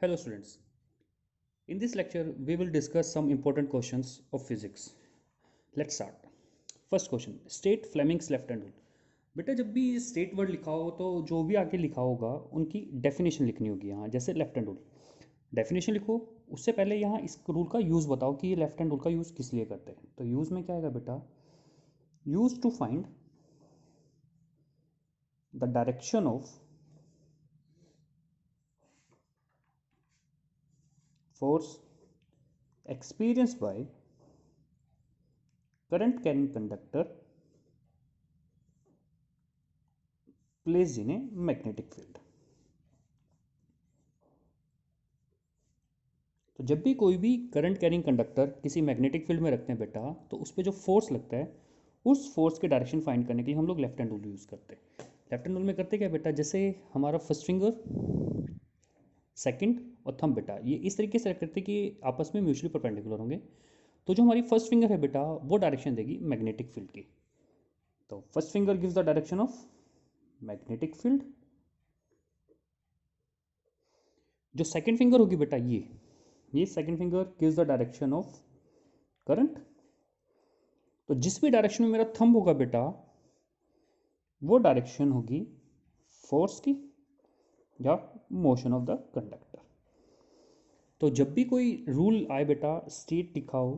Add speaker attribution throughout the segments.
Speaker 1: Hello students. In this lecture we will discuss some important questions of physics. Let's start. First question, state Fleming's left hand rule. बेटा जब भी state word लिखा हो तो जो भी आगे लिखा होगा उनकी डेफिनेशन लिखनी होगी यहाँ, जैसे लेफ्ट हैंड रूल डेफिनेशन लिखो। उससे पहले यहाँ इस रूल का यूज़ बताओ कि ये लेफ्ट हैंड रूल का यूज़ किस लिए करते हैं। तो यूज़ में क्या आएगा बेटा, use to find the direction of force experienced by current carrying conductor placed in a magnetic field। तो जब भी कोई भी करंट कैरिंग कंडक्टर किसी मैग्नेटिक फील्ड में रखते हैं बेटा, तो उस पर जो फोर्स लगता है उस फोर्स के डायरेक्शन फाइंड करने के लिए हम लोग लेफ्ट हैंड रूल यूज़ करते हैं। लेफ्ट हैंड रूल में करते क्या बेटा, जैसे हमारा फर्स्ट फिंगर, सेकंड और थंब बेटा ये इस तरीके से रख करते कि आपस में म्यूचुअली परपेंडिकुलर होंगे। तो जो हमारी फर्स्ट फिंगर है बेटा वो डायरेक्शन देगी मैग्नेटिक फील्ड की। तो first finger gives the direction of magnetic field. जो सेकंड फिंगर होगी बेटा ये second finger gives the direction of current. तो जिस भी डायरेक्शन में मेरा थंब होगा बेटा वो डायरेक्शन होगी फोर्स की या मोशन ऑफ द कंडक्टर। तो जब भी कोई रूल आए बेटा स्टेट लिखा हो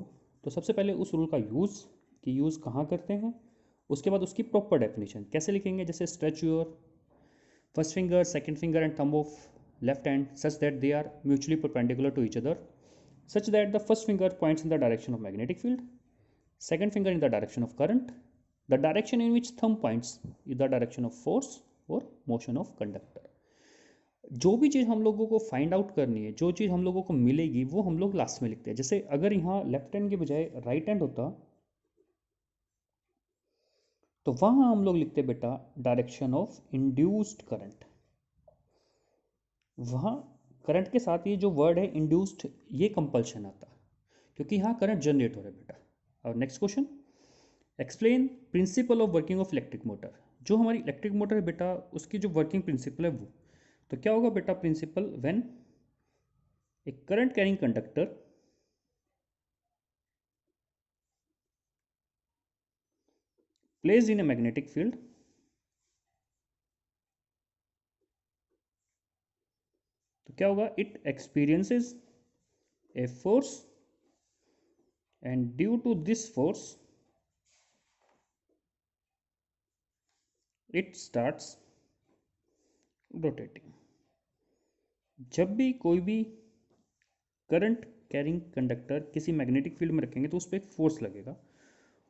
Speaker 1: तो सबसे पहले उस रूल का यूज़ कि यूज़ कहाँ करते हैं, उसके बाद उसकी प्रॉपर डेफिनेशन कैसे लिखेंगे, जैसे stretch your first finger, second finger and thumb of left hand such that they are mutually perpendicular to each other, such that the first finger points in the direction of magnetic field, second finger in the direction of current, the direction in which thumb points is the direction of force or motion of conductor। जो भी चीज़ हम लोगों को find out करनी है, जो चीज़ हम लोगों को मिलेगी वो हम लोग लास्ट में लिखते हैं। जैसे अगर यहाँ लेफ्ट हैंड के बजाय राइट हैंड होता तो वहाँ हम लोग लिखते बेटा डायरेक्शन ऑफ इंड्यूस्ड करंट। वहाँ करंट के साथ ये जो वर्ड है इंड्यूस्ड ये कंपल्शन आता क्योंकि यहाँ करंट जनरेट हो रहा है बेटा। और next question, explain principle of working of electric motor. जो हमारी इलेक्ट्रिक मोटर है बेटा उसकी जो वर्किंग प्रिंसिपल है वो तो क्या होगा बेटा, principle when a current carrying conductor placed in a magnetic field तो क्या होगा, it experiences a force and due to this force it starts rotating. जब भी कोई भी करंट कैरिंग कंडक्टर किसी मैग्नेटिक फील्ड में रखेंगे तो उस पर एक फोर्स लगेगा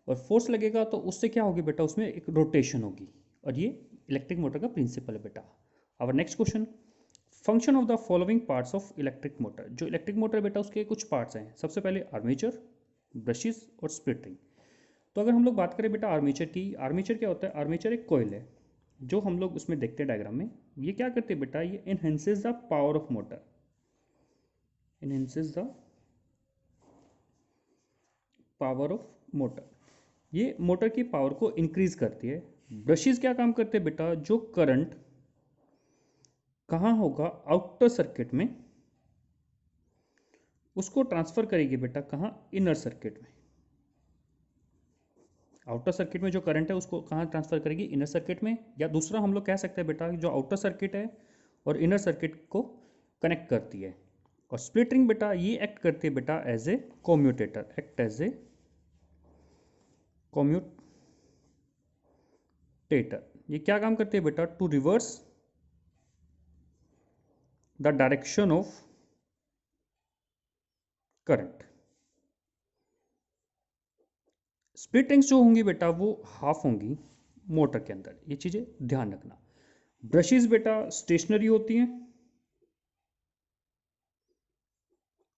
Speaker 1: और फोर्स लगेगा तो उससे क्या होगी बेटा, उसमें एक रोटेशन होगी और ये इलेक्ट्रिक मोटर का प्रिंसिपल है बेटा। Our next question, function of the following parts of electric motor. जो इलेक्ट्रिक मोटर बेटा उसके कुछ पार्ट्स हैं, सबसे पहले आर्मेचर, ब्रशेस और स्प्लिट रिंग। तो अगर हम लोग बात करें बेटा आर्मेचर की, आर्मेचर क्या होता है, आर्मेचर एक कॉइल है जो हम लोग उसमें देखते हैं डायग्राम में। ये क्या करते हैं बेटा, ये enhances the power of motor, enhances the power of motor, ये मोटर की पावर को इंक्रीज करती है। ब्रशेस क्या काम करते हैं बेटा, जो करंट कहाँ होगा आउटर सर्किट में उसको ट्रांसफर करेगी बेटा, कहाँ, इनर सर्किट में। आउटर सर्किट में जो करंट है उसको कहाँ ट्रांसफर करेगी, इनर सर्किट में। या दूसरा हम लोग कह सकते हैं बेटा जो आउटर सर्किट है और इनर सर्किट को कनेक्ट करती है। और स्प्लिट रिंग बेटा ये एक्ट करती है बेटा as a commutator, act as a commutator. ये क्या काम करती है बेटा, to reverse the direction of current. Split rings जो होंगी बेटा वो हाफ होंगी मोटर के अंदर, ये चीज़ें ध्यान रखना। ब्रशेस बेटा स्टेशनरी होती हैं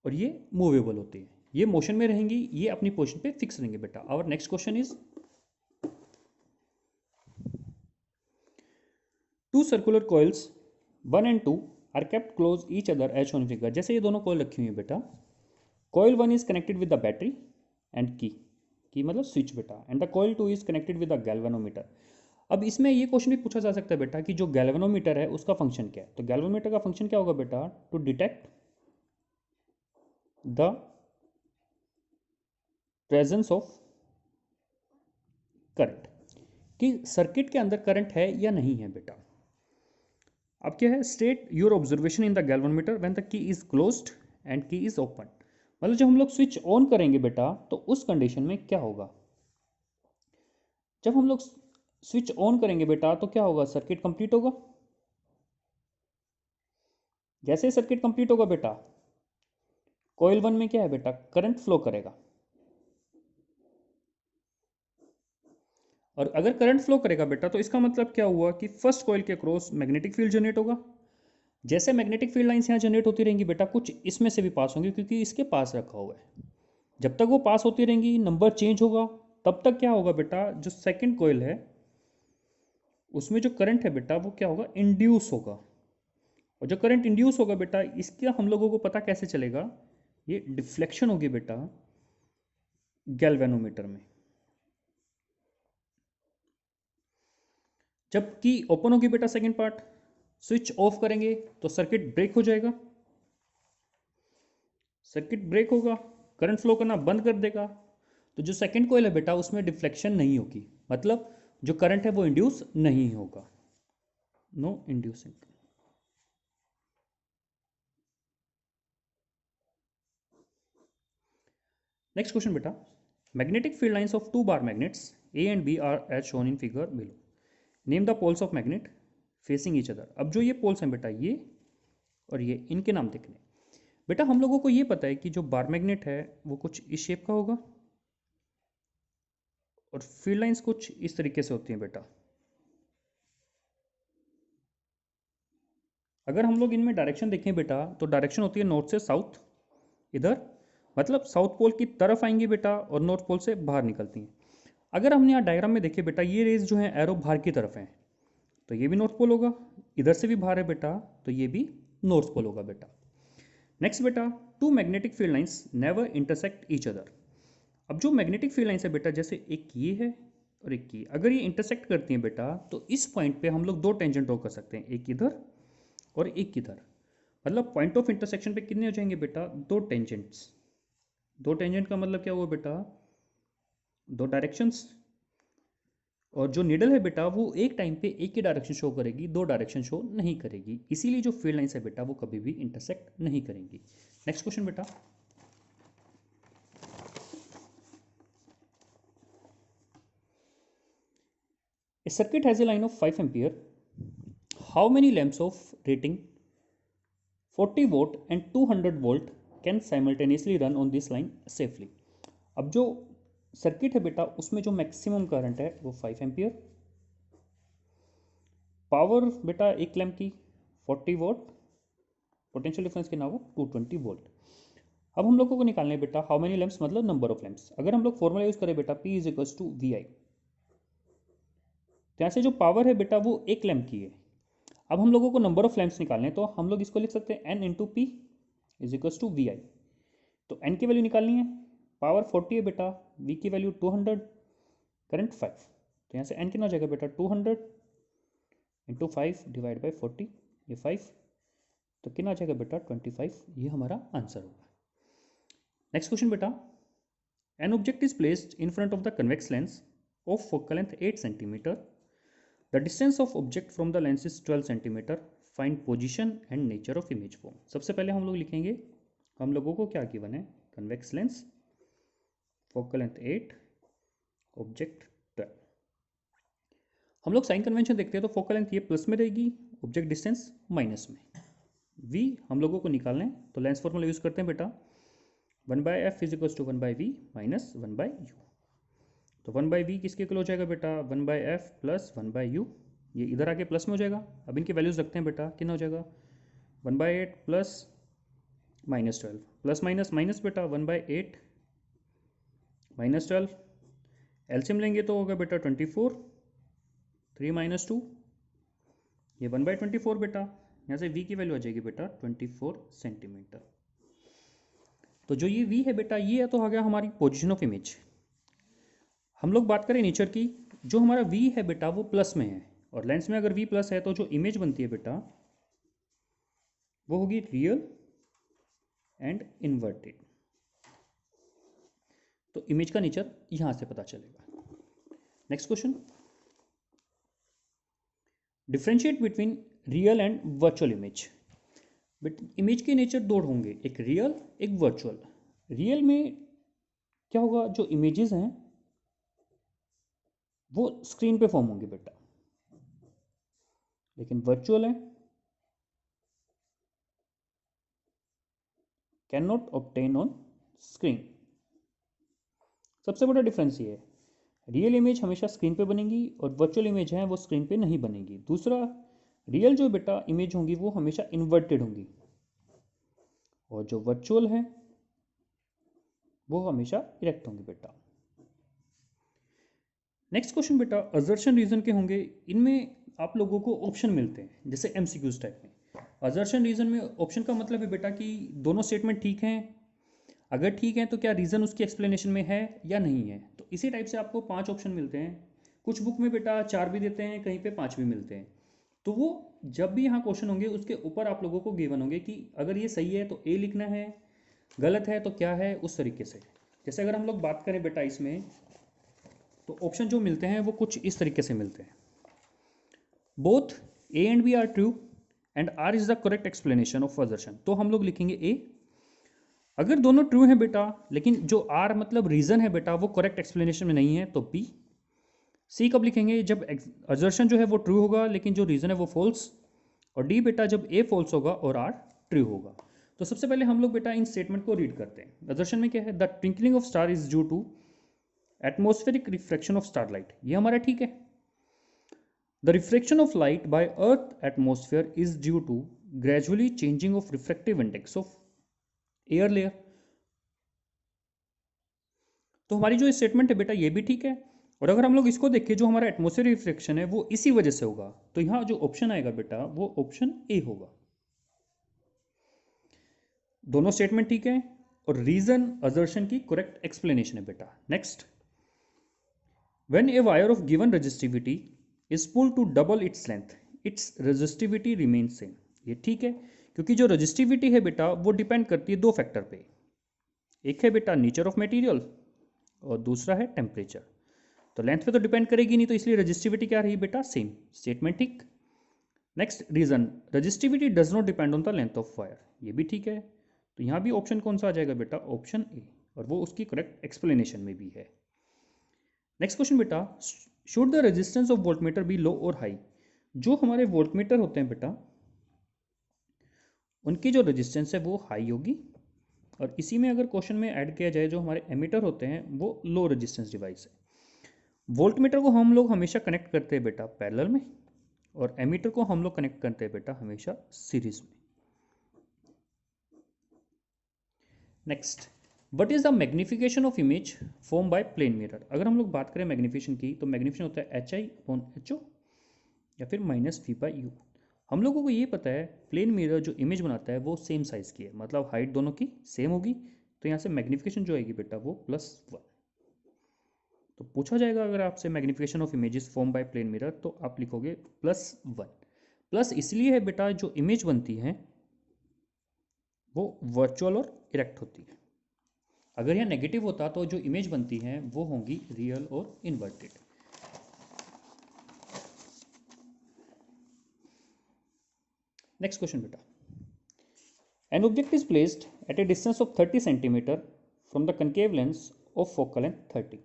Speaker 1: और ये मूवेबल होती है, ये मोशन में रहेंगी, ये अपनी पोजीशन पे फिक्स रहेंगे बेटा। Our next question is, two circular coils 1 and 2 are kept close each other as shown figure. जैसे ये दोनों कॉइल रखी हुई है बेटा, coil 1 is connected with the battery and की मतलब स्विच बेटा, and the coil 2 is connected with the galvanometer. अब इसमें ये क्वेश्चन भी पूछा जा सकता है बेटा कि जो गैल्वेनोमीटर है उसका फंक्शन क्या है। तो गैल्वेनोमीटर का फंक्शन क्या होगा बेटा, to detect the presence of current, कि सर्किट के अंदर करंट है या नहीं है बेटा। अब क्या है, state your observation in the galvanometer when the key is closed end की इज ओपन। मतलब जब हम लोग स्विच ऑन करेंगे बेटा तो उस कंडीशन में क्या होगा, जब हम लोग स्विच ऑन करेंगे बेटा तो क्या होगा, सर्किट कंप्लीट होगा। जैसे सर्किट कंप्लीट होगा बेटा, कॉइल वन में क्या है बेटा, करंट फ्लो करेगा। और अगर करंट फ्लो करेगा बेटा तो इसका मतलब क्या हुआ कि फर्स्ट कॉइल के क्रॉस मैग्नेटिक फील्ड जनरेट होगा। जैसे मैग्नेटिक फील्ड लाइंस यहाँ जनरेट होती रहेंगी बेटा, कुछ इसमें से भी पास होंगी क्योंकि इसके पास रखा हुआ है। जब तक वो पास होती रहेंगी, नंबर चेंज होगा, तब तक क्या होगा बेटा, जो सेकंड कॉइल है उसमें जो करंट है बेटा वो क्या होगा, इंड्यूस होगा। और जो करंट इंड्यूस होगा बेटा, इसका हम लोगों को पता कैसे चलेगा, ये डिफ्लेक्शन होगी बेटा गैल्वेनोमीटर में। जबकि ओपन होगी बेटा सेकंड पार्ट, स्विच ऑफ करेंगे तो सर्किट ब्रेक हो जाएगा। सर्किट ब्रेक होगा, करंट फ्लो करना बंद कर देगा। तो जो सेकंड कॉइल है बेटा उसमें डिफ्लेक्शन नहीं होगी, मतलब जो करंट है वो इंड्यूस नहीं होगा, नो इंड्यूसिंग। नेक्स्ट क्वेश्चन बेटा, magnetic field lines of two bar magnets A and B are as shown in figure below, name the poles of magnet facing each other. अब जो ये पोल्स हैं बेटा, ये और ये, इनके नाम देखने। बेटा हम लोगों को ये पता है कि जो बार मैग्नेट है वो कुछ इस शेप का होगा और फील्ड लाइंस कुछ इस तरीके से होती हैं बेटा। अगर हम लोग इनमें डायरेक्शन देखें बेटा तो डायरेक्शन होती है नॉर्थ से साउथ, इधर मतलब साउथ पोल की तरफ आएंगी बेटा और नॉर्थ पोल से बाहर निकलती हैं। अगर हमने यहाँ डायग्राम में देखे बेटा, ये रेज जो है एरो बाहर की तरफ है, तो ये भी नॉर्थ पोल होगा। इधर से भी बाहर है बेटा तो ये भी नॉर्थ पोल होगा बेटा। नेक्स्ट बेटा, two magnetic field lines never intersect each other. अब जो मैग्नेटिक फील्ड लाइंस है बेटा, जैसे एक ये है और एक ये, अगर ये इंटरसेक्ट करती हैं बेटा तो इस पॉइंट पे हम लोग दो टेंजेंट ड्रॉ कर सकते हैं, एक इधर और एक इधर। मतलब पॉइंट ऑफ इंटरसेक्शन पे कितने हो जाएंगे बेटा, दो टेंजेंट्स। दो टेंजेंट का मतलब क्या हुआ बेटा, दो डायरेक्शंस। और जो नीडल है बेटा वो एक टाइम पे एक ही डायरेक्शन शो करेगी, दो डायरेक्शन शो नहीं करेगी, इसीलिए जो फील्ड लाइंस है बेटा वो कभी भी इंटरसेक्ट नहीं करेंगी। नेक्स्ट क्वेश्चन बेटा, a circuit has a line of 5 ampere, how many lamps of rating 40 watt and 200 volt can simultaneously run on this line safely। अब जो सर्किट है बेटा उसमें जो मैक्सिमम करंट है वो 5 एम्पियर, पावर बेटा एक लैम्प की 40 वोल्ट, पोटेंशियल डिफरेंस कितना होगा 220 वोल्ट। अब हम लोगों को निकालना है बेटा हाउ मेनी लैम्प्स, मतलब नंबर ऑफ लैम्प्स। अगर हम लोग फॉर्मूला यूज करें बेटा P is equals to V I, तो यहाँ से जो पावर है बेटा वो एक लैम्प की है। अब हम लोगों को नंबर ऑफ लैम्प्स निकालने हैं तो हम लोग इसको लिख सकते हैं N into P is equals to V I. तो N की वैल्यू निकालनी है, पावर 40 है बेटा, V की वैल्यू 200, करंट 5, तो यहाँ से N कितना हो जाएगा बेटा 200 इंटू 5 डिवाइड बाई 40, ये 5, तो कितना आ जाएगा बेटा 25, ये हमारा आंसर होगा। नेक्स्ट क्वेश्चन बेटा, an object is placed in front of the convex lens of focal length 8 centimetre, the distance of object from the lens is 12 centimetre, find position and nature of image form. सबसे पहले हम लोग लिखेंगे, हम लोगों को क्या गिवन है, convex lens, focal length 8, object 12। हम लोग साइन कन्वेंशन देखते हैं तो फोकल लेंथ ये प्लस में रहेगी, ऑब्जेक्ट डिस्टेंस माइनस में। v हम लोगों को निकालना है तो लेंस फॉर्मूला यूज करते हैं बेटा, 1/f is equals to 1/v minus 1/u। तो 1/v किसके इक्वल हो जाएगा बेटा, 1/f प्लस 1/u, ये इधर आके प्लस में हो जाएगा। अब इनकी वैल्यूज रखते हैं बेटा, कितना हो जाएगा 1/8 प्लस -12, प्लस माइनस माइनस बेटा 1/8 -12, एलसीएम लेंगे तो होगा बेटा 24, 3 - 2, ये 1/24 बेटा। यहाँ से v की वैल्यू आ जाएगी बेटा 24 सेंटीमीटर। तो जो ये v है बेटा, ये तो आ गया हमारी पोजीशन ऑफ इमेज। हम लोग बात करें नेचर की, जो हमारा v है बेटा वो प्लस में है, और लेंस में अगर v प्लस है तो जो इमेज बनती है बेटा वो होगी रियल एंड इन्वर्टेड। तो इमेज का नेचर यहाँ से पता चलेगा। Next question, differentiate between real and virtual image. But image के नेचर दो होंगे, एक रियल एक वर्चुअल। रियल में क्या होगा, जो इमेजेस हैं वो स्क्रीन पे फॉर्म होंगे बेटा, लेकिन वर्चुअल है can not obtain on screen. सबसे बड़ा डिफरेंस ये है, रियल इमेज हमेशा स्क्रीन पे बनेगी और वर्चुअल इमेज है वो स्क्रीन पे नहीं बनेगी। दूसरा, रियल जो बेटा इमेज होंगी वो हमेशा इन्वर्टेड होंगी, और जो वर्चुअल है वो हमेशा इरेक्ट होंगी बेटा। नेक्स्ट क्वेश्चन बेटा, असर्शन रीजन के होंगे। इनमें आप लोगों को ऑप्शन मिलते हैं, जैसे एमसीक्यूज टाइप में। असर्शन रीजन में ऑप्शन का मतलब है बेटा कि दोनों स्टेटमेंट ठीक हैं, अगर ठीक है तो क्या रीज़न उसकी एक्सप्लेनेशन में है या नहीं है। तो इसी टाइप से आपको 5 ऑप्शन मिलते हैं। कुछ बुक में बेटा 4 भी देते हैं, कहीं पे 5 भी मिलते हैं। तो वो जब भी यहाँ क्वेश्चन होंगे उसके ऊपर आप लोगों को गिवन होंगे कि अगर ये सही है तो ए लिखना है, गलत है तो क्या है, उस तरीके से। जैसे अगर हम लोग बात करें बेटा इसमें, तो ऑप्शन जो मिलते हैं वो कुछ इस तरीके से मिलते हैं। Both A and B are true and R is the correct explanation of assertion. तो हम लोग लिखेंगे ए। अगर दोनों ट्रू हैं बेटा, लेकिन जो आर मतलब रीजन है बेटा वो करेक्ट एक्सप्लेनेशन में नहीं है, तो बी। सी कब लिखेंगे, जब असर्शन जो है वो ट्रू होगा लेकिन जो रीजन है वो फॉल्स। और डी बेटा जब ए फॉल्स होगा और आर ट्रू होगा। तो सबसे पहले हम लोग बेटा इन स्टेटमेंट को रीड करते हैं। असर्शन में क्या है, the twinkling of star is due to atmospheric refraction of starlight, ये हमारा ठीक है। The refraction of light by earth atmosphere is due to gradually changing of refractive index of air layer. तो हमारी जो स्टेटमेंट है बेटा ये भी ठीक है। और अगर हम लोग इसको देखें, जो हमारा एटमॉस्फेयर रिफ्लेक्शन है वो इसी वजह से होगा, तो यहां जो ऑप्शन आएगा बेटा वो ऑप्शन ए होगा। दोनों स्टेटमेंट ठीक है और रीजन असर्शन की करेक्ट एक्सप्लेनेशन है बेटा। Next, when a wire of given resistivity is pulled to double its length, its resistivity remain same. ये ठीक है, क्योंकि जो रेजिस्टिविटी है बेटा वो डिपेंड करती है दो फैक्टर पे। एक है बेटा नेचर ऑफ मटेरियल और दूसरा है टेम्परेचर। तो लेंथ पे तो डिपेंड करेगी नहीं, तो इसलिए रजिस्टिविटी क्या रही बेटा, सेम। स्टेटमेंट ठीक। Next, reason resistivity does not depend on the length of wire, ये भी ठीक है। तो यहाँ भी ऑप्शन कौन सा आ जाएगा बेटा, ऑप्शन ए, और वो उसकी करेक्ट एक्सप्लेनेशन में भी है। नेक्स्ट क्वेश्चन बेटा, should the resistance of voltmeter be low और हाई। जो हमारे वोल्टमीटर होते हैं बेटा उनकी जो रेजिस्टेंस है वो हाई होगी, और इसी में अगर क्वेश्चन में ऐड किया जाए जो हमारे एमीटर होते हैं वो लो रेजिस्टेंस डिवाइस है। वोल्टमीटर को हम लोग हमेशा कनेक्ट करते हैं बेटा पैरेलल में, और एमीटर को हम लोग कनेक्ट करते हैं बेटा हमेशा सीरीज में। Next, what is the magnification of image form by plane mirror. अगर हम लोग बात करें मैग्निफिकेशन की, तो मैग्निफिकेशन होता है H I upon H O या फिर माइनस वी बाई यू। हम लोगों को ये पता है प्लेन मिरर जो इमेज बनाता है वो सेम साइज की है, मतलब हाइट दोनों की सेम होगी। तो यहाँ से मैग्निफिकेशन जो आएगी बेटा वो +1। तो पूछा जाएगा अगर आपसे magnification of images form by plane mirror, तो आप लिखोगे +1। प्लस इसलिए है बेटा जो इमेज बनती है वो वर्चुअल और इरेक्ट होती है। अगर यह नेगेटिव होता तो जो इमेज बनती है वो होंगी रियल और इन्वर्टेड। नेक्स्ट क्वेश्चन बेटा, an object is placed at A distance of 30 centimetre from the concave lens of focal length 30।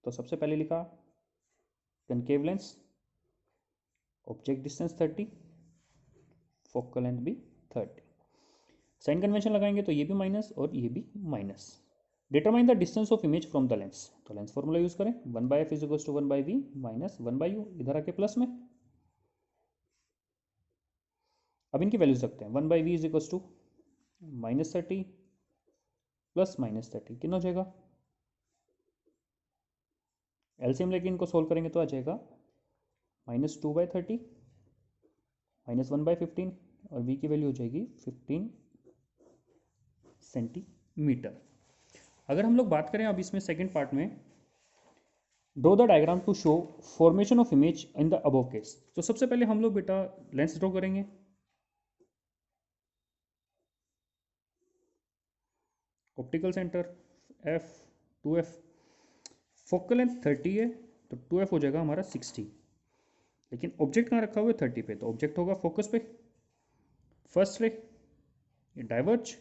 Speaker 1: तो सबसे पहले लिखा concave lens, object distance 30, focal length भी 30। साइन कन्वेंशन लगाएंगे तो ये भी माइनस और ये भी minus. Determine the distance of image from the lens, तो लेंस फॉर्मूला यूज करें 1/f is equal to 1/v minus 1/u, इधर आके प्लस में। अब इनकी वैल्यूज रखते हैं, 1/v is equal to -30 plus -30 कितना हो जाएगा, एलसीएम लेके इनको सोल्व करेंगे तो आ जाएगा -2/30 माइनस 1/15, और v की वैल्यू हो जाएगी 15 सेंटीमीटर। अगर हम लोग बात करें अब इसमें सेकंड पार्ट में, draw the diagram to show formation of image in the above case. तो सबसे पहले हम लोग बेटा लेंस ड्रॉ करेंगे। Optical centre F 2f, focal length 30 है तो 2f हो जाएगा हमारा 60, लेकिन ऑब्जेक्ट कहाँ रखा हुआ है 30 पे, तो ऑब्जेक्ट होगा फोकस पे, फर्स्ट रे ये डाइवर्ज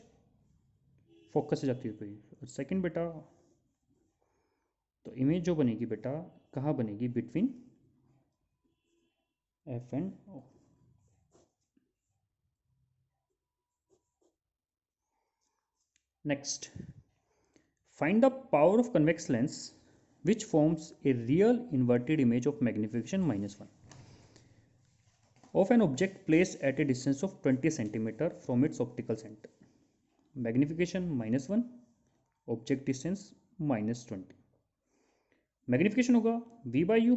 Speaker 1: फोकस से जाती हुई, और सेकंड बेटा तो इमेज जो बनेगी बेटा कहाँ बनेगी, between F and O. Next, find the power of convex lens which forms a real inverted image of magnification -1 of an object placed at a distance of 20 centimeter from its optical center. Magnification -1, object distance -20. Magnification होगा v by u,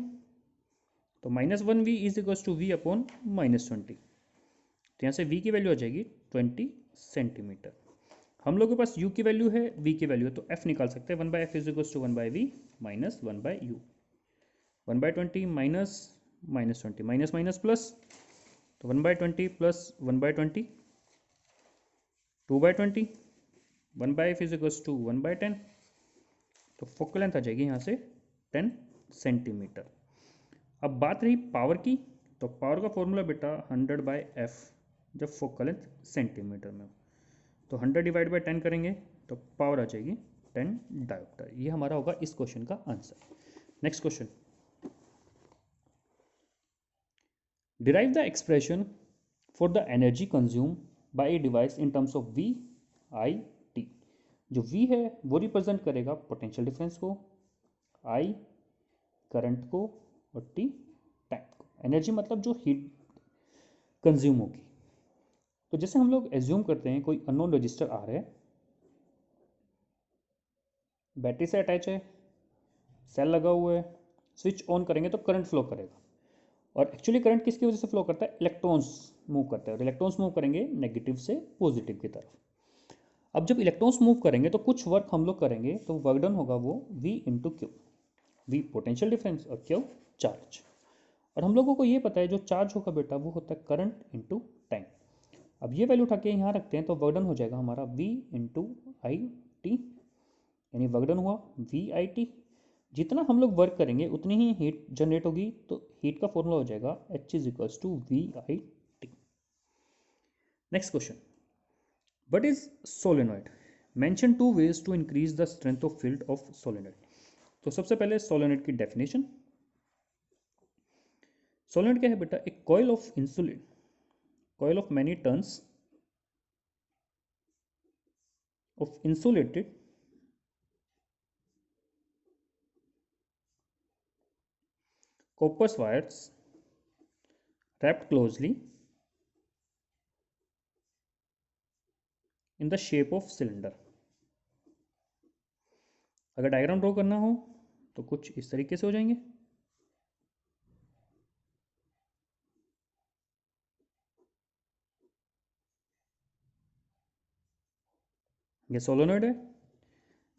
Speaker 1: तो -1v is equals to v upon -20, तो यहाँ से v की value आ जाएगी 20 centimetre. हम लोग के पास u की वैल्यू है, v की वैल्यू है, तो f निकाल सकते हैं, 1/f is equals to 1/v minus 1/u, 1/20 minus -20 minus minus plus, तो 1/20 plus 1/20 2/20, 1/f is equals to 1/10, तो फोकल लेंथ आ जाएगी यहाँ से 10 सेंटीमीटर। अब बात रही पावर की, तो पावर का फॉर्मूला बेटा 100/f जब फोकल लेंथ सेंटीमीटर में हो, तो 100 डिवाइड बाई 10 करेंगे तो पावर आ जाएगी 10 डायोप्टर। ये हमारा होगा इस क्वेश्चन का answer. Next question, derive the expression for the energy consume by a device in terms of V I T. जो वी है वो रिप्रेजेंट करेगा पोटेंशियल डिफरेंस को, आई करंट को, और टी टाइम को। एनर्जी मतलब जो हीट कंज्यूम होगी। तो जैसे हम लोग एज्यूम करते हैं कोई अननोन रजिस्टर आ रहा है, बैटरी से अटैच है, सेल लगा हुआ है, स्विच ऑन करेंगे तो करंट फ्लो करेगा, और एक्चुअली करंट किसकी वजह से फ्लो करता है, इलेक्ट्रॉन्स मूव करता है, और इलेक्ट्रॉन्स मूव करेंगे नेगेटिव से पॉजिटिव की तरफ। अब जब इलेक्ट्रॉन्स मूव करेंगे तो कुछ वर्क हम लोग करेंगे, तो वर्क डन होगा वो v into Q, V potential difference और क्यू चार्ज। और हम लोगों को ये पता है जो चार्ज होगा बेटा वो होता है करंट इंटू टाइम। अब ये वैल्यू उठा के यहाँ रखते हैं तो वर्क डन हो जाएगा हमारा v इंटू आई टी, यानी वर्क डन हुआ वी आई टी। जितना हम लोग वर्क करेंगे उतनी ही हीट जनरेट होगी, तो हीट का फॉर्मूला हो जाएगा H is equals to V I T. Next question, what is solenoid, mention 2 ways to increase the strength of field of solenoid. तो सबसे पहले सोलेनॉइड की डेफिनेशन, सोलेनॉइड क्या है बेटा, एक coil of insulate, coil of many turns of insulated copper wires wrapped closely in the shape of cylinder। अगर diagram draw करना हो तो कुछ इस तरीके से हो जाएंगे। ये सोलेनॉइड है,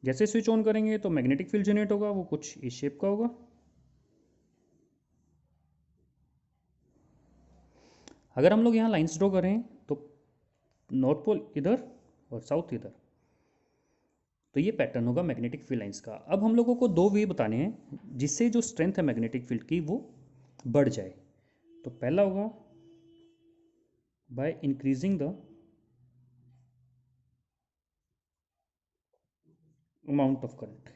Speaker 1: जैसे स्विच ऑन करेंगे तो मैग्नेटिक फील्ड जनरेट होगा, वो कुछ इस शेप का होगा। अगर हम लोग यहाँ लाइंस ड्रॉ करें तो नॉर्थ पोल इधर और साउथ इधर, तो ये पैटर्न होगा मैग्नेटिक फील्ड लाइंस का। अब हम लोगों को दो वे बताने हैं जिससे जो स्ट्रेंथ है मैग्नेटिक फील्ड की वो बढ़ जाए। तो पहला होगा by increasing the amount of current.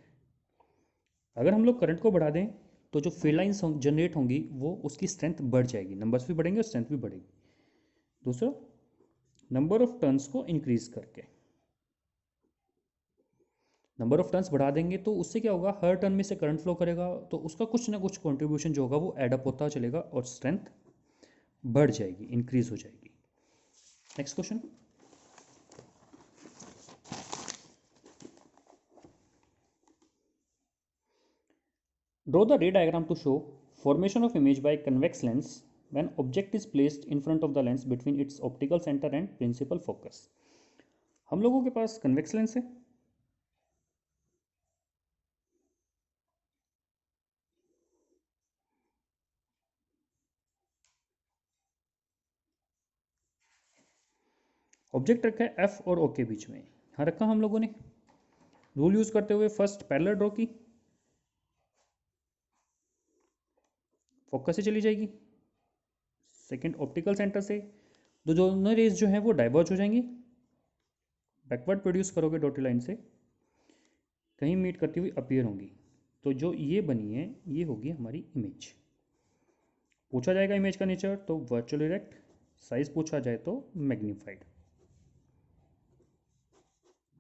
Speaker 1: अगर हम लोग करंट को बढ़ा दें तो जो फील्ड लाइंस जनरेट होंगी वो उसकी स्ट्रेंथ बढ़ जाएगी, नंबर्स भी बढ़ेंगे और स्ट्रेंथ भी बढ़ेगी। दूसरा, नंबर ऑफ टर्न्स को इंक्रीज करके, नंबर ऑफ टर्न्स बढ़ा देंगे तो उससे क्या होगा, हर टर्न में से करंट फ्लो करेगा, तो उसका कुछ ना कुछ कंट्रीब्यूशन जो होगा वो एडअप होता चलेगा और स्ट्रेंथ बढ़ जाएगी, इंक्रीज हो जाएगी। Next question, draw the ray diagram to show formation of image by convex lens when object is placed in front of the lens between its optical center and principal focus। हम लोगों के पास convex lens है, object रखा है F और ओ के बीच में, यहाँ रखा हम लोगों ने, रूल यूज करते हुए फर्स्ट पैरेलल ड्रॉ की, फोकस से चली जाएगी, सेकंड ऑप्टिकल सेंटर से, तो दोनों रेज जो हैं वो डाइवर्ज हो जाएंगी, बैकवर्ड प्रोड्यूस करोगे डॉटेड लाइन से, कहीं मीट करती हुई अपीयर होंगी, तो जो ये बनी है ये होगी हमारी इमेज। पूछा जाएगा इमेज का नेचर तो वर्चुअल इरेक्ट, साइज पूछा जाए तो मैग्नीफाइड।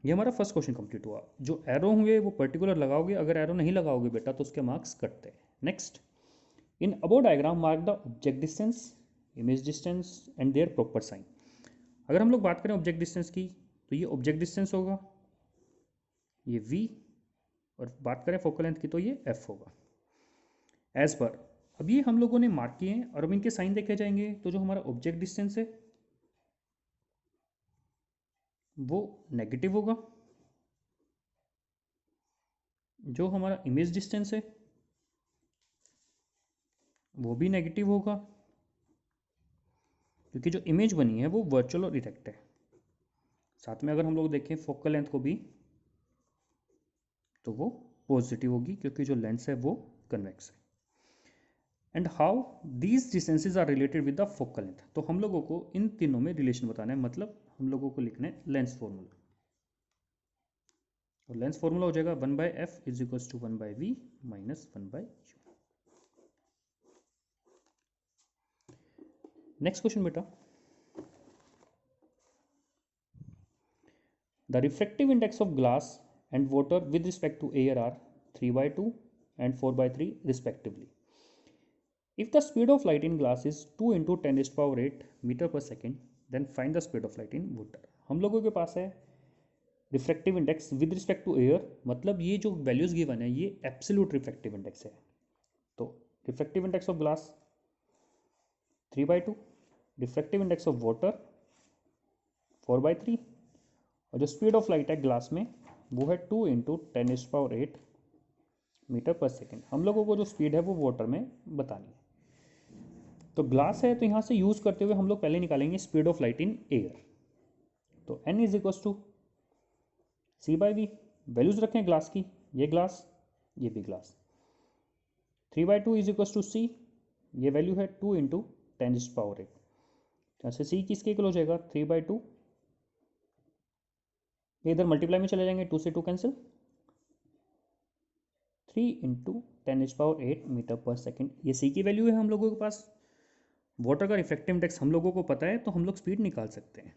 Speaker 1: ये हमारा फर्स्ट क्वेश्चन कंप्लीट हुआ। जो एरो होंगे वो पर्टिकुलर लगाओगे, अगर एरो नहीं लगाओगे बेटा तो उसके मार्क्स कटते हैं। Next, in above diagram mark the object distance, image distance and their proper sign. अगर हम लोग बात करें ऑब्जेक्ट डिस्टेंस की तो ये ऑब्जेक्ट डिस्टेंस होगा, ये v, और बात करें फोकल लेंथ की तो ये f होगा एज पर। अब ये हम लोगों ने मार्क किए हैं और अब इनके साइन देखे जाएंगे, तो जो हमारा ऑब्जेक्ट डिस्टेंस है वो नेगेटिव होगा, जो हमारा इमेज डिस्टेंस है वो भी नेगेटिव होगा, क्योंकि जो इमेज बनी है वो वर्चुअल और इरेक्ट है। साथ में अगर हम लोग देखें फोकल लेंथ को भी तो वो पॉजिटिव होगी, क्योंकि जो लेंस है वो कन्वेक्स है। And how these distances are related with the focal length, तो हम लोगों को इन तीनों में रिलेशन बताना है, मतलब हम लोगों को लिखना है लेंस फॉर्मूला। और लेंस फॉर्मूला हो जाएगा 1/f is equals to 1/v minus 1/u। Next question बेटा, the refractive index of glass and water with respect to air are 3/2 and 4/3 respectively. If the speed of light in glass is 2 into 10 raised power 8 metre पर second, then find the speed of light in water. हम लोगों के पास है refractive index with respect to air, मतलब ये जो values given है ये एब्सोल्यूट रिफ्रैक्टिव इंडेक्स है। तो refractive index of glass 3/2, refractive index of water 4/3, और जो स्पीड ऑफ लाइट है ग्लास में वो है 2 into 10 raised power 8 मीटर पर सेकेंड। हम लोगों को जो स्पीड है वो वाटर में बतानी है। तो ग्लास है तो यहाँ से यूज करते हुए हम लोग पहले निकालेंगे speed of light in air. तो n is equals to c/v, values रखें ग्लास की, ये ग्लास ये भी glass. 3/2 is equals to c, ये वैल्यू है 2 into 10 raised power 8, यहाँ से c किसके इक्वल हो जाएगा 3/2, ये इधर मल्टीप्लाई में चले जाएंगे, 2 से 2 cancel, 3 into 10 raised power 8 metre पर सेकेंड, ये c की वैल्यू है हम लोगों के पास। वाटर का रिफ्रैक्टिव इंडेक्स हम लोगों को पता है तो हम लोग स्पीड निकाल सकते हैं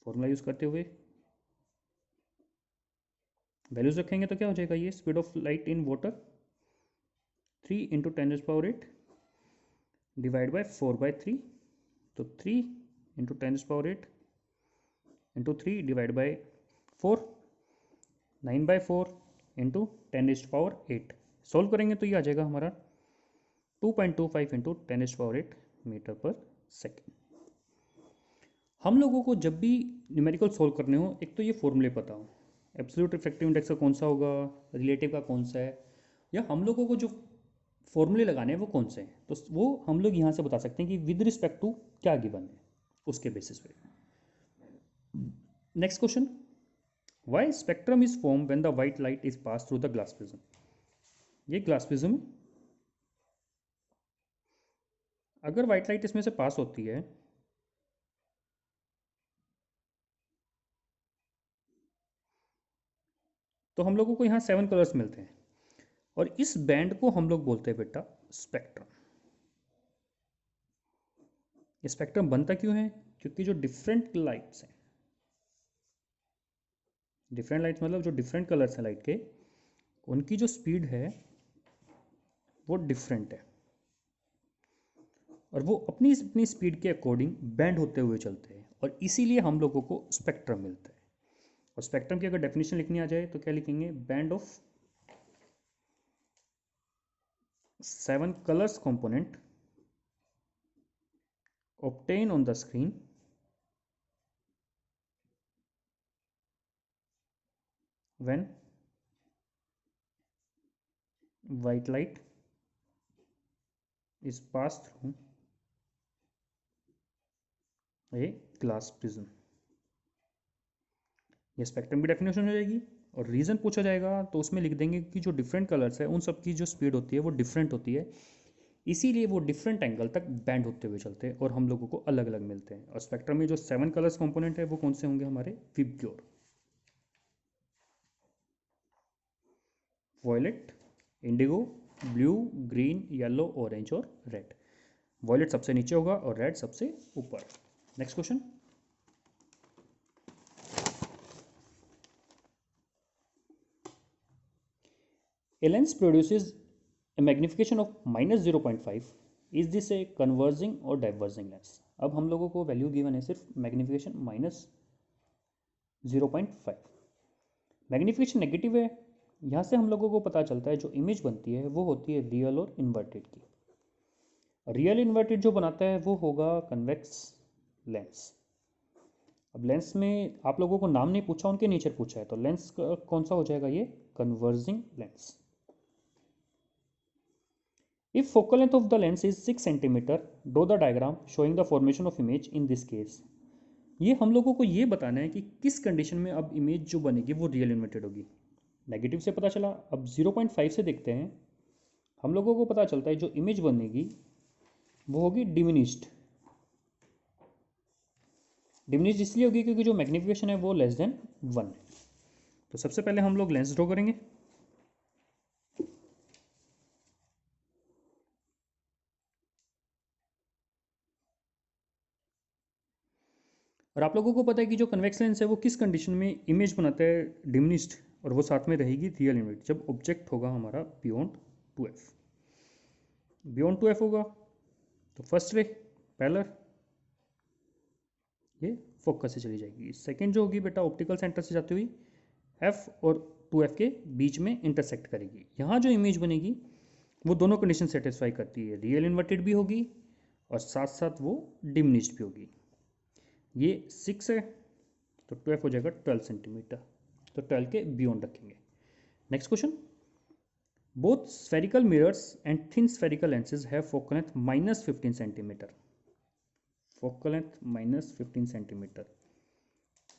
Speaker 1: फॉर्मूला यूज करते हुए। वैल्यूज रखेंगे तो क्या हो जाएगा, ये speed of light in water 3 into 10 raised power 8 divide by 4/3, तो 3 into 10 raised power 8 into 3 divide by 4, 9/4 into 10 raised power 8। Solve करेंगे तो ये आ जाएगा हमारा 2.25 into 10 raised power 8 मीटर पर सेकेंड। हम लोगों को जब भी न्यूमेरिकल सॉल्व करने हो, एक तो ये फॉर्मूले पता हो, एब्सोल्यूट रिफ्रैक्टिव इंडेक्स का कौन सा होगा, रिलेटिव का कौन सा है, या हम लोगों को जो फॉर्मूले लगाने हैं वो कौन से हैं, तो वो हम लोग यहाँ से बता सकते हैं कि विद रिस्पेक्ट टू क्या गिवन है, उसके बेसिस पे। Next question, why spectrum is form when the white light is pass through the glass prism. ये ग्लास प्रिज्म है, अगर व्हाइट लाइट इसमें से पास होती है तो हम लोगों को यहाँ 7 कलर्स मिलते हैं, और इस बैंड को हम लोग बोलते हैं बेटा स्पेक्ट्रम। ये स्पेक्ट्रम बनता क्यों है, क्योंकि जो डिफरेंट लाइट्स हैं, डिफरेंट लाइट्स मतलब जो डिफरेंट कलर्स हैं लाइट के, उनकी जो स्पीड है वो डिफरेंट है, और वो अपनी अपनी स्पीड के अकॉर्डिंग बैंड होते हुए चलते हैं, और इसीलिए हम लोगों को स्पेक्ट्रम मिलता है। और स्पेक्ट्रम की अगर डेफिनेशन लिखनी आ जाए तो क्या लिखेंगे, band of 7 colours component obtained on the screen when white light is passed through a glass prism। ये स्पेक्ट्रम की डेफिनेशन हो जाएगी। और रीज़न पूछा जाएगा तो उसमें लिख देंगे कि जो डिफरेंट कलर्स है उन सब की जो स्पीड होती है वो डिफरेंट होती है, इसीलिए वो डिफरेंट एंगल तक बैंड होते हुए चलते हैं और हम लोगों को अलग अलग मिलते हैं। और स्पेक्ट्रम में जो 7 कलर्स कंपोनेंट है वो कौन से होंगे हमारे? VIBGYOR, violet, indigo, blue, green, yellow, orange और रेड। वॉयलेट सबसे नीचे होगा और रेड सबसे ऊपर। Next question. A lens produces a magnification of -0.5. Is this a converging or diverging lens? अब हम लोगों को वैल्यू गिवन है सिर्फ मैग्निफिकेशन -0.5। मैग्निफिकेशन नेगेटिव है, यहाँ से हम लोगों को पता चलता है जो इमेज बनती है वो होती है रियल और इन्वर्टेड की। रियल इन्वर्टेड जो बनाता है वो होगा कन्वेक्स लेंस। अब लेंस में आप लोगों को नाम नहीं पूछा, उनके नेचर पूछा है, तो लेंस कौन सा हो जाएगा? ये converging lens. If focal length of the lens is 6 cm, draw the diagram showing the formation of image in this case. ये हम लोगों को ये बताना है कि किस कंडीशन में अब इमेज जो बनेगी वो रियल इन्वर्टेड होगी। नेगेटिव से पता चला, अब 0.5 से देखते हैं। हम लोगों को पता चलता है जो इमेज बनेगी वो होगी डिमिनिश्ड। डिमिनिश्ड इसलिए होगी क्योंकि जो मैग्निफिकेशन है वो लेस देन 1। तो सबसे पहले हम लोग लेंस ड्रॉ करेंगे। और आप लोगों को पता है कि जो कन्वेक्स लेंस है वो किस कंडीशन में इमेज बनाता है? डिमिनिश्ड, और वो साथ में रहेगी रियल इमेज जब ऑब्जेक्ट होगा हमारा बियॉन्ड 2f। बियॉन्ड 2f होगा तो फर्स्ट रे पैरेलल ये फोकस से चली जाएगी। सेकंड जो होगी बेटा ऑप्टिकल सेंटर से जाती हुई f और 2f के बीच में इंटरसेक्ट करेगी। यहाँ जो इमेज बनेगी वो दोनों कंडीशन सेटिस्फाई करती है, रियल इन्वर्टेड भी होगी और साथ साथ वो डिमिनिश्ड भी होगी। ये 6 है तो 12 हो जाएगा 12 सेंटीमीटर, तो 12 के बियॉन्ड रखेंगे। Next question. Both spherical mirrors and thin spherical lenses have focal length -15 centimetre. Focal length -15 centimetre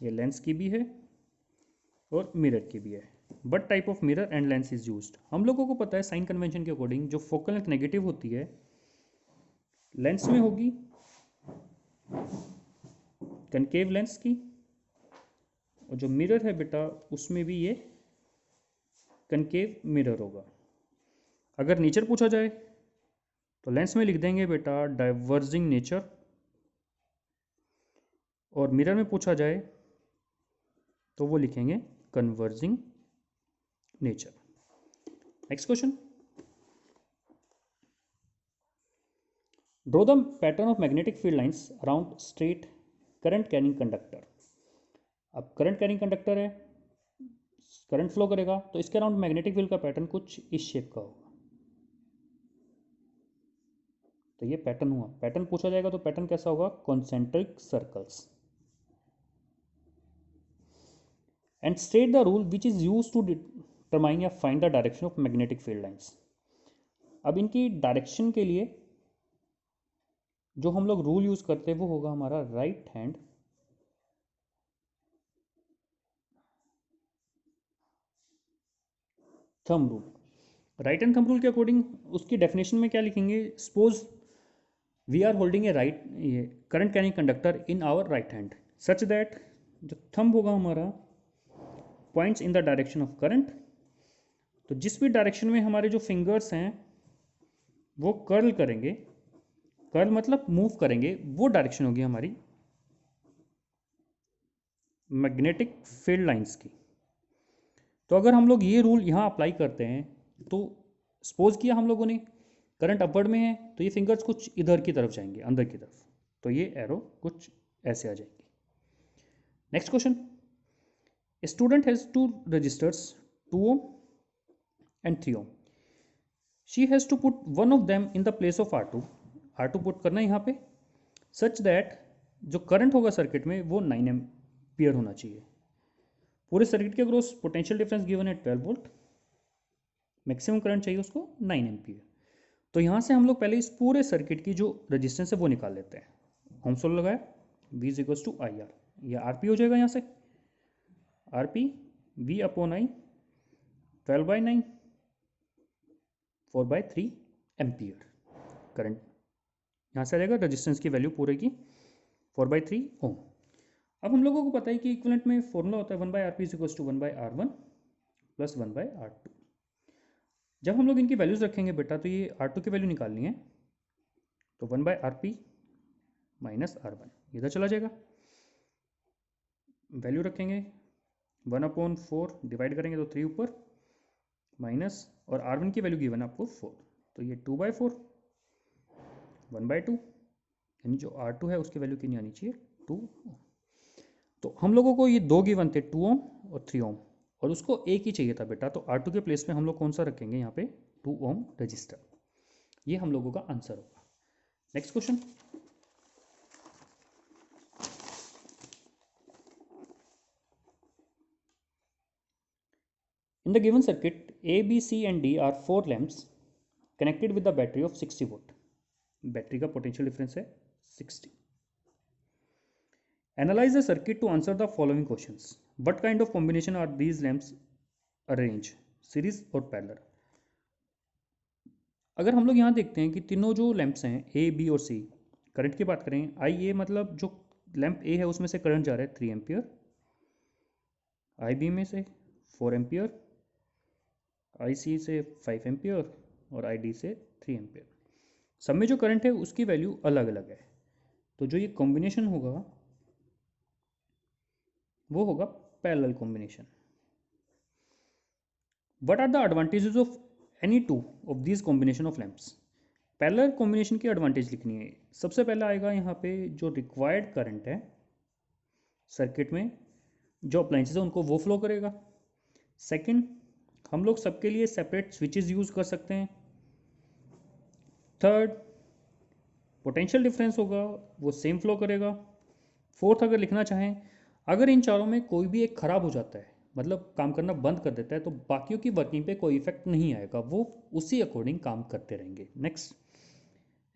Speaker 1: ये लेंस की भी है और मिरर की भी है। But type of mirror and lens is used. हम लोगों को पता है साइन कन्वेंशन के अकॉर्डिंग जो फोकल लेंथ नेगेटिव होती है लेंस में होगी कनकेव लेंस की, और जो मिरर है बेटा उसमें भी ये कनकेव मिरर होगा। अगर नेचर पूछा जाए तो लेंस में लिख देंगे बेटा डाइवर्जिंग नेचर, और मिरर में पूछा जाए तो वो लिखेंगे converging nature. Next question. Draw the pattern of magnetic field lines around straight current carrying conductor. अब करंट कैरिंग कंडक्टर है, करंट फ्लो करेगा तो इसके अराउंड मैग्नेटिक फील्ड का पैटर्न कुछ इस शेप का होगा। तो ये पैटर्न हुआ। पैटर्न पूछा जाएगा तो पैटर्न कैसा होगा? Concentric circles. And state the rule which is use to determine या find the direction of magnetic field lines. अब इनकी डायरेक्शन के लिए जो हम लोग रूल यूज करते हैं वो होगा हमारा right hand thumb rule. Right hand thumb rule के अकॉर्डिंग उसकी डेफिनेशन में क्या लिखेंगे? Suppose we are holding a right ये current carrying conductor in our right hand such that जो थंब होगा हमारा points in the direction of current. तो जिस भी डायरेक्शन में हमारे जो फिंगर्स हैं वो कर्ल करेंगे, कर्ल मतलब मूव करेंगे, वो डायरेक्शन होगी हमारी मैग्नेटिक फील्ड लाइंस की। तो अगर हम लोग ये रूल यहाँ अप्लाई करते हैं तो सपोज किया हम लोगों ने करंट अपवर्ड में है तो ये फिंगर्स कुछ इधर की तरफ जाएंगे, अंदर की तरफ, तो ये एरो कुछ ऐसे आ जाएंगे। Next question. Student has 2 resistors 2 ohm and 3 ohm. She has to put one of them in the place of R2. R2 put करना है यहाँ पे सच दैट जो करंट होगा सर्किट में वो 9 एम्पियर होना चाहिए। पूरे सर्किट के अक्रॉस पोटेंशियल डिफरेंस गिवन है 12 वोल्ट, मैक्सिमम करंट चाहिए उसको 9 एम्पियर। तो यहाँ से हम लोग पहले इस पूरे सर्किट की जो रेजिस्टेंस है वो निकाल लेते हैं। ओम्स लॉ लगाया, V = IR, यह RP हो जाएगा यहाँ से। R P V upon I 12/9 4/3 ampere current यहाँ से आ जाएगा। रजिस्टेंस की वैल्यू पूरे की 4/3 ओम। अब हम लोगों को पता है कि इक्विवेलेंट में फॉर्मूला होता है 1/RP is equals to 1/R1 plus 1/R2। जब हम लोग इनकी वैल्यूज रखेंगे बेटा तो ये R2 की वैल्यू निकालनी है, तो 1/RP माइनस R1 इधर चला जाएगा। वैल्यू रखेंगे 1/4 डिवाइड करेंगे तो 3 ऊपर माइनस, और R1 की वैल्यू गिवन आपको 4, तो ये 2/4 1/2, यानी जो R2 है उसकी वैल्यू कितनी आनी चाहिए 2। तो हम लोगों को ये दो गिवन थे 2 ओम और 3 ओम, और उसको एक ही चाहिए था बेटा, तो R2 के प्लेस में हम लोग कौन सा रखेंगे यहाँ पे 2 ओम रजिस्टर। ये हम लोगों का आंसर होगा। Next question, in the given circuit A, B, C and D are 4 lamps connected with the battery of 60 volt. Battery का पोटेंशियल डिफरेंस है 60. Analyze the circuit to answer the following questions. What kind of combination are these lamps arranged? Series और parallel? अगर हम लोग यहाँ देखते हैं कि तीनों जो लैंप्स हैं ए, बी और सी, करंट की बात करें, आई ए मतलब जो लैंप ए है उसमें से करंट जा रहा है 3 एम्पियर, आई बी में से 4 एम्पियर, आई सी से 5 एम्पियर और आई डी से 3 एम्पियर। सब में जो करंट है उसकी वैल्यू अलग अलग है, तो जो ये कॉम्बिनेशन होगा वो होगा parallel combination. What are the advantages of any two of this combination of lamps? Parallel combination की एडवांटेज लिखनी है। सबसे पहला आएगा यहाँ पे जो रिक्वायर्ड करंट है सर्किट में, जो अप्लाइंसेस है उनको वो फ्लो करेगा। सेकंड, हम लोग सबके लिए सेपरेट स्विचेस यूज कर सकते हैं। थर्ड, पोटेंशियल डिफरेंस होगा वो सेम फ्लो करेगा। फोर्थ, अगर लिखना चाहें, अगर इन चारों में कोई भी एक खराब हो जाता है, मतलब काम करना बंद कर देता है, तो बाकियों की वर्किंग पे कोई इफेक्ट नहीं आएगा, वो उसी अकॉर्डिंग काम करते रहेंगे। Next,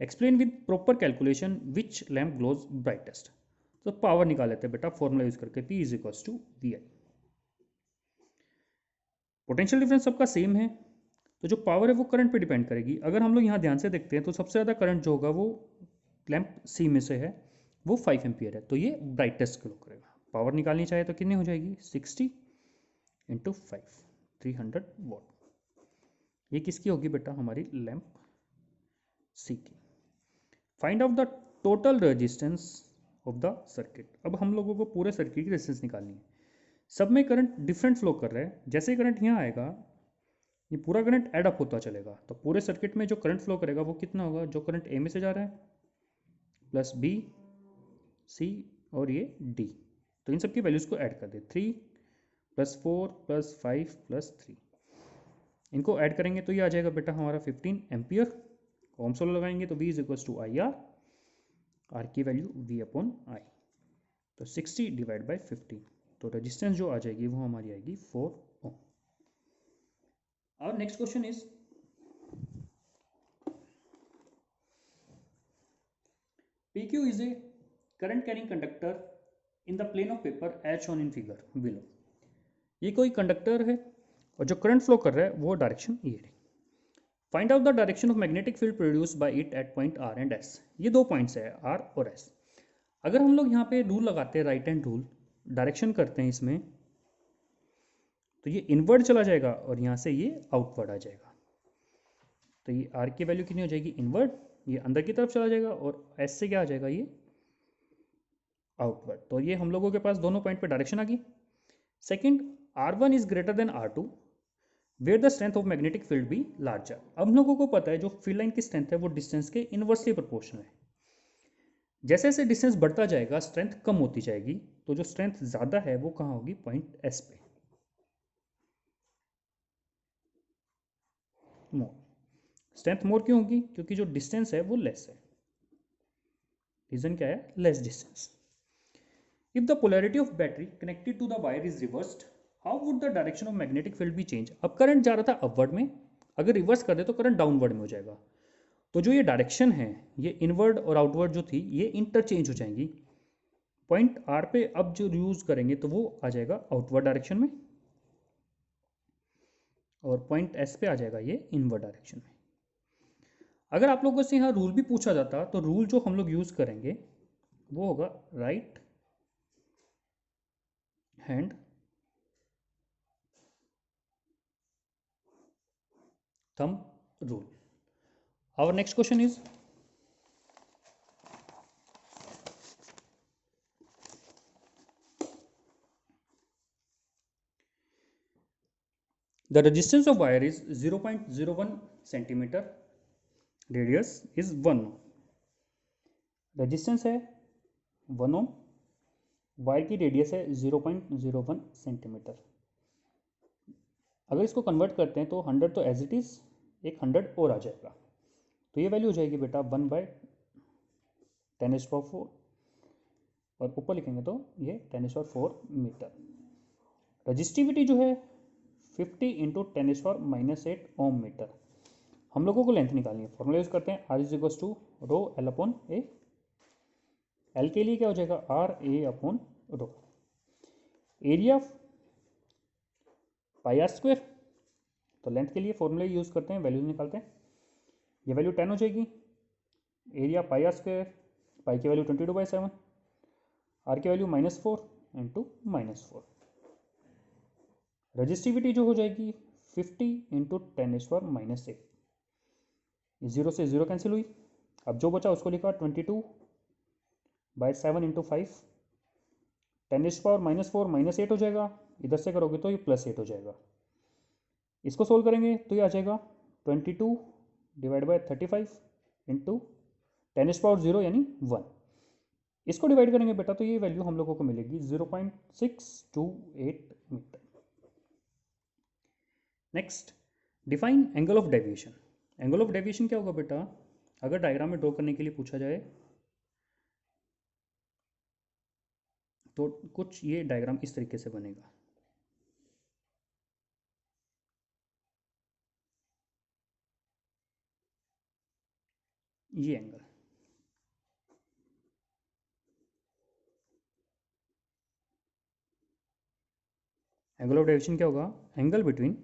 Speaker 1: explain with proper calculation which lamp glows brightest. तो पावर निकाल लेते हैं बेटा फॉर्मूला यूज करके, P is equals to V I. Potential difference सबका सेम है, तो जो पावर है वो करंट पे डिपेंड करेगी। अगर हम लोग यहाँ ध्यान से देखते हैं तो सबसे ज़्यादा करंट जो होगा वो लैंप सी में से है, वो 5 एम्पियर है, तो ये ब्राइटेस्ट ग्लो करेगा। पावर निकालनी चाहे तो कितनी हो जाएगी 60 × 5 300 वॉट। ये किसकी होगी बेटा हमारी लैंप सी की। Find out the total resistance of the circuit. अब हम लोगों को पूरे सर्किट की रेजिस्टेंस निकालनी है। सब में करंट डिफरेंट फ्लो कर रहा है, जैसे ही करंट यहाँ आएगा ये पूरा करंट ऐड अप होता चलेगा, तो पूरे सर्किट में जो करंट फ्लो करेगा वो कितना होगा, जो करंट ए में से जा रहा है प्लस बी, सी और ये डी, तो इन सब की वैल्यूज को ऐड कर दे। 3 + 4 + 5 + 3, इनको ऐड करेंगे तो ये आ जाएगा बेटा हमारा 15 एम्पियर। ओम लॉ लगाएंगे तो V is equals to I R, R की वैल्यू V/I, तो 60 डिवाइड बाई 15, तो रेजिस्टेंस जो आ जाएगी वो हमारी आएगी 4 ओम। Our next question is, PQ is a current carrying conductor in the plane of paper as shown in figure below. ये कोई कंडक्टर है और जो करंट फ्लो कर रहा है वो डायरेक्शन ये है। Find out the direction of magnetic field produced by it at point R and S। ये दो पॉइंट्स है R और S। अगर हम लोग यहाँ पे रूल लगाते हैं, राइट हैंड रूल, डायरेक्शन करते हैं इसमें, तो ये इनवर्ड चला जाएगा और यहाँ से ये आउटवर्ड आ जाएगा, तो ये R की वैल्यू कितनी हो जाएगी इनवर्ड, ये अंदर की तरफ चला जाएगा, और S से क्या आ जाएगा ये आउटवर्ड। तो ये हम लोगों के पास दोनों पॉइंट पे डायरेक्शन आ गई। Second, R1 is greater than R2 where the strength of magnetic field be larger. अब हम लोगों को पता है जो फील्ड लाइन की स्ट्रेंथ है वो डिस्टेंस के इनवर्सली प्रोपोर्शनल है। जैसे जैसे डिस्टेंस बढ़ता जाएगा स्ट्रेंथ कम होती जाएगी, तो जो स्ट्रेंथ ज़्यादा है वो कहाँ होगी, पॉइंट S पे। मोर, स्ट्रेंथ मोर क्यों होगी, क्योंकि जो डिस्टेंस है वो लेस है। रीजन क्या है, less distance. If the polarity of battery connected to the wire is reversed, how would the direction of magnetic field be change. अब करंट जा रहा था अपवर्ड में, अगर रिवर्स कर दे तो करंट डाउनवर्ड में हो जाएगा, तो जो ये डायरेक्शन है ये इनवर्ड और आउटवर्ड जो थी ये इंटरचेंज हो जाएंगी पॉइंट आर पे अब जो यूज करेंगे तो वो आ जाएगा आउटवर्ड डायरेक्शन में, और पॉइंट एस पे आ जाएगा ये इनवर्ड डायरेक्शन में। अगर आप लोगों से यहाँ रूल भी पूछा जाता तो रूल जो हम लोग यूज करेंगे वो होगा right hand thumb rule. Our next question is the resistance of wire is 0.01 centimeter, radius is 1 ohm। Resistance है 1 ओम, वायर की रेडियस है 0.01 सेंटीमीटर। अगर इसको कन्वर्ट करते हैं तो 100 तो एज इट इज़ एक 100 और आ जाएगा, तो ये वैल्यू हो जाएगी बेटा 1/10⁴, और ऊपर लिखेंगे तो ये 10⁴ मीटर। रजिस्टिविटी जो है 50 इंटू 10⁻⁻8 ओम मीटर। हम लोगों को लेंथ निकालनी है, फॉर्मूला यूज करते हैं, R is equals to rho L upon A. L के लिए क्या हो जाएगा R A upon rho. Area pi R square, तो लेंथ के लिए फॉर्मूला यूज करते हैं, वैल्यूज निकालते हैं। ये वैल्यू 10 हो जाएगी। एरिया पाई आर स्क्वेयर, पाई की वैल्यू 22/7, आर की वैल्यू -4 इंटू -4। रजिस्टिविटी जो हो जाएगी 50 इंटू 10⁻⁻8। जीरो से जीरो कैंसिल हुई, अब जो बचा उसको लिखा 22/7 इंटू 5। 10⁻⁻4 -8 हो जाएगा, इधर से करोगे तो ये +8 हो जाएगा। इसको सोल्व करेंगे तो ये आ जाएगा 22/35 इंटू 10⁻0 यानी 1। इसको डिवाइड करेंगे बेटा तो ये वैल्यू हम लोगों को मिलेगी 0.628 metre. Next, define angle of deviation. Angle of deviation क्या होगा बेटा, अगर डायग्राम में ड्रॉ करने के लिए पूछा जाए तो कुछ ये डायग्राम इस तरीके से बनेगा। ये एंगल, एंगल ऑफ डेविएशन क्या होगा, angle between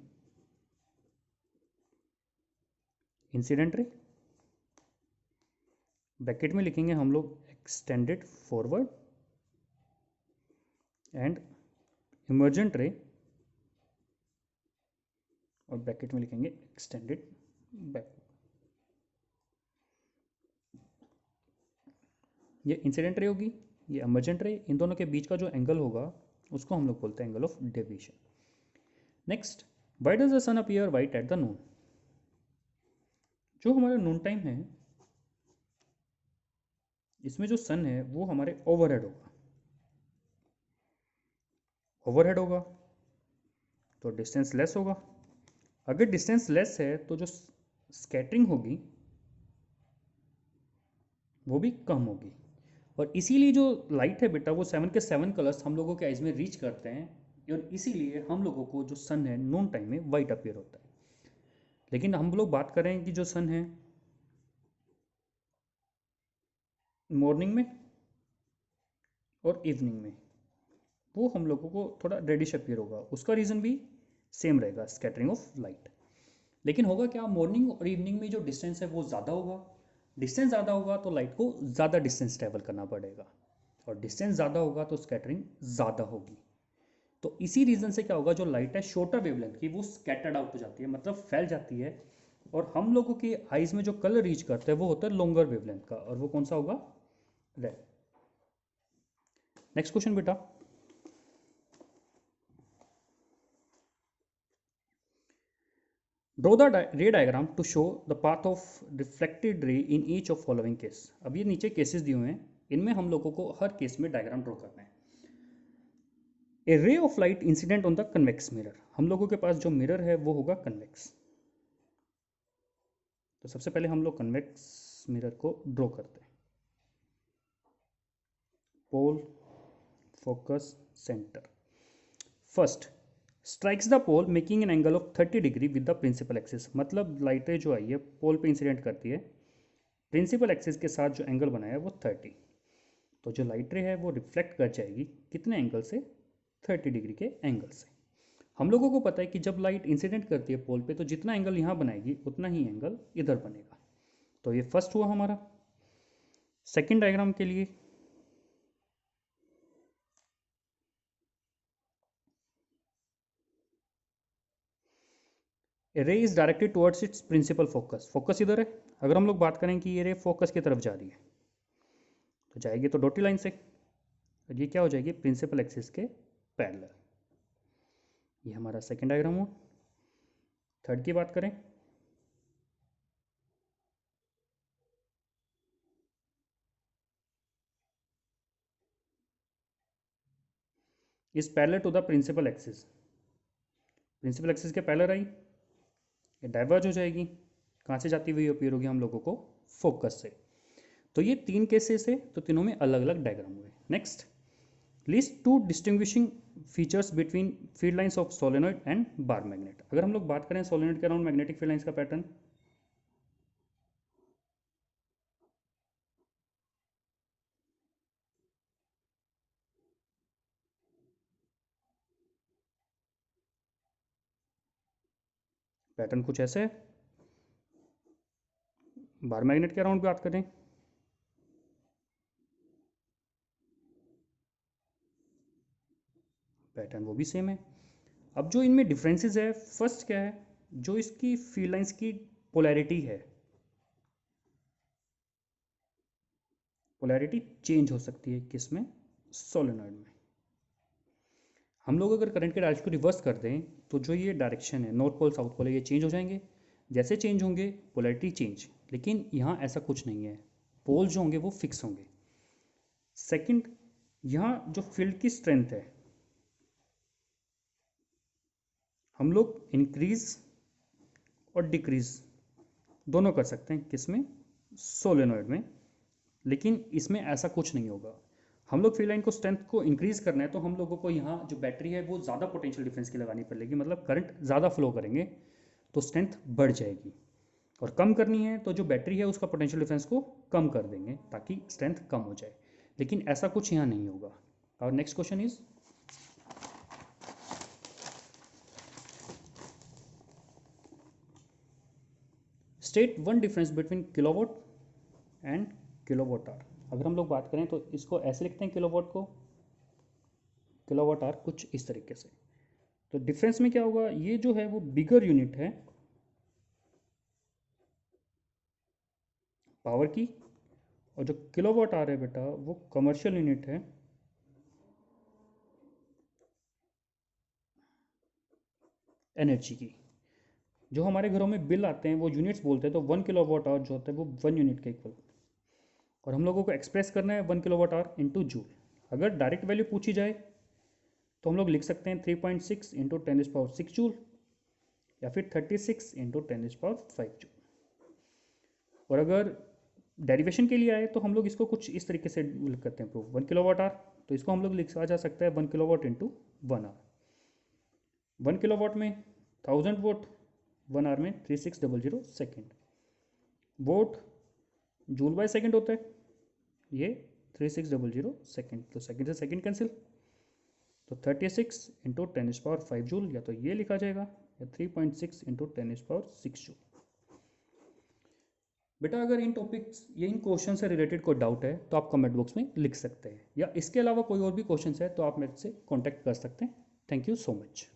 Speaker 1: incident ray, bracket में लिखेंगे हम लोग एक्सटेंडेड फॉरवर्ड, एंड इमर्जेंट रे, और ब्रैकेट में लिखेंगे एक्सटेंडेड बैकवर्ड। ये इंसिडेंट रे होगी, ये इमर्जेंट रे, इन दोनों के बीच का जो एंगल होगा उसको हम लोग बोलते हैं angle of deviation. Next, why does the sun appear white at the noon. जो हमारा नून टाइम है इसमें जो सन है वो हमारे ओवरहेड होगा, ओवरहेड होगा तो डिस्टेंस लेस होगा। अगर डिस्टेंस लेस है तो जो स्कैटरिंग होगी वो भी कम होगी, और इसीलिए जो लाइट है बेटा वो 7 के 7 कलर्स हम लोगों के आइज में रीच करते हैं, और इसीलिए हम लोगों को जो सन है नून टाइम में वाइट अपीयर होता है। लेकिन हम लोग बात करें कि जो सन है मॉर्निंग में और इवनिंग में, वो हम लोगों को थोड़ा रेडिश अपीयर होगा। उसका रीज़न भी सेम रहेगा, स्कैटरिंग ऑफ लाइट। लेकिन होगा क्या, मॉर्निंग और इवनिंग में जो डिस्टेंस है वो ज़्यादा होगा। डिस्टेंस ज़्यादा होगा तो लाइट को ज़्यादा डिस्टेंस ट्रैवल करना पड़ेगा, और डिस्टेंस ज़्यादा होगा तो स्कैटरिंग ज़्यादा होगी। तो इसी रीज़न से क्या होगा, जो लाइट है शॉर्टर वेवलेंथ की वो स्कैटर्ड आउट हो जाती है, मतलब फैल जाती है, और हम लोगों के आइज़ में जो कलर रीच करता है वो होता है लॉन्गर वेवलेंथ का, और वो कौन सा होगा, रेड। नेक्स्ट क्वेश्चन बेटा, draw the ray diagram to show the path of reflected ray in each of following case. अब ये नीचे केसेस दिए हुए हैं, इनमें हम लोगों को हर केस में डायग्राम ड्रॉ करना है। A ray of light incident on the convex mirror, हम लोगों के पास जो मिरर है वो होगा कन्वेक्स। तो सबसे पहले हम लोग कन्वेक्स मिरर को ड्रॉ करते हैं। Pole, focus, centre. First, strikes the pole making an angle of 30 degree with the principal axis, मतलब लाइटें जो आई है पोल पे इंसिडेंट करती है, प्रिंसिपल एक्सिस के साथ जो एंगल बनाया है वो 30। तो जो लाइट रे है वो रिफ्लेक्ट कर जाएगी कितने एंगल से, 30 डिग्री के एंगल से। हम लोगों को पता है कि जब लाइट इंसिडेंट करती है पोल पे तो जितना एंगल यहाँ बनाएगी उतना ही एंगल इधर बनेगा। तो ये फर्स्ट हुआ हमारा। सेकेंड डायग्राम के लिए ray is directed towards its principal focus, focus इधर है। अगर हम लोग बात करें कि ये रे फोकस की तरफ जा रही है तो जाएगी तो डॉटेड लाइन से, और ये क्या हो जाएगी, प्रिंसिपल एक्सिस के पैरेलल। ये हमारा सेकेंड डायग्राम हुआ। थर्ड की बात करें, इस parallel to the principal axis, principal axis के पैरेलल आई, ये डाइवर्ज हो जाएगी, कहाँ से जाती हुई अपीयर होगी हम लोगों को, फोकस से। तो ये तीन केसेस है, तो तीनों में अलग अलग डायग्राम हुए। Next, list two distinguishing features between field lines of solenoid and bar magnet. अगर हम लोग बात करें सोलेनॉइड के अराउंड मैग्नेटिक फील्ड लाइंस का पैटर्न, पैटर्न कुछ ऐसे है। बार मैग्नेट के अराउंड बात करें, पैटर्न वो भी सेम है। अब जो इनमें डिफरेंसेस है, फर्स्ट क्या है, जो इसकी फील्ड लाइंस की पोलैरिटी है, पोलैरिटी चेंज हो सकती है किसमें, सोलेनॉइड में। हम लोग अगर करंट के डायरेक्शन को रिवर्स कर दें तो जो ये डायरेक्शन है, नॉर्थ पोल साउथ पोल है, ये चेंज हो जाएंगे। जैसे चेंज होंगे पोलैरिटी चेंज, लेकिन यहाँ ऐसा कुछ नहीं है, पोल जो होंगे वो फिक्स होंगे। सेकंड, यहाँ जो फील्ड की स्ट्रेंथ है, हम लोग इंक्रीज और डिक्रीज दोनों कर सकते हैं किसमें, सोलेनॉइड में। लेकिन इसमें ऐसा कुछ नहीं होगा। हम लोग फील्ड लाइन को स्ट्रेंथ को इंक्रीज करना है तो हम लोगों को यहाँ जो बैटरी है वो ज़्यादा पोटेंशियल डिफरेंस की लगानी पड़ेगी, मतलब करंट ज़्यादा फ्लो करेंगे तो स्ट्रेंथ बढ़ जाएगी। और कम करनी है तो जो बैटरी है उसका पोटेंशियल डिफरेंस को कम कर देंगे ताकि स्ट्रेंथ कम हो जाए। लेकिन ऐसा कुछ यहाँ नहीं होगा। और next question is, state one difference between kilowatt and kilowatt hour. अगर हम लोग बात करें तो इसको ऐसे लिखते हैं, किलोवाट को, किलोवाट आवर कुछ इस तरीके से। तो डिफरेंस में क्या होगा, ये जो है वो बिगर यूनिट है पावर की, और जो किलोवाट आवर है बेटा वो कमर्शियल यूनिट है एनर्जी की। जो हमारे घरों में बिल आते हैं वो यूनिट्स बोलते हैं, तो 1 किलोवाट आवर जो होता है वो 1 यूनिट के इक्वल। और हम लोगों को एक्सप्रेस करना है 1 किलोवाट आवर इंटू जूल। अगर डायरेक्ट वैल्यू पूछी जाए तो हम लोग लिख सकते हैं 3.6 इंटू 10⁶ जूल, या फिर 36 इंटू 10⁵ जूल। और अगर डेरिवेशन के लिए आए तो हम लोग इसको कुछ इस तरीके से करते हैं प्रूफ, 1 किलोवाट आवर, तो इसको हम लोग लिखा जा सकता है 1 किलोवाट इंटू 1 आवर। 1 किलोवाट में 1000 वोट, 1 आवर में 3600 second. Vote joule by second होता है, ये 3600 सेकेंड, तो सेकेंड से सेकेंड कैंसिल, तो 36 इंटू 10⁵ जूल, या तो ये लिखा जाएगा या 3.6 इंटू 10⁶ जूल। बेटा अगर इन टॉपिक्स या इन क्वेश्चन से रिलेटेड कोई डाउट है तो आप कमेंट बॉक्स में लिख सकते हैं, या इसके अलावा कोई और भी क्वेश्चन है तो आप मेरे से कॉन्टैक्ट कर सकते हैं। Thank you so much.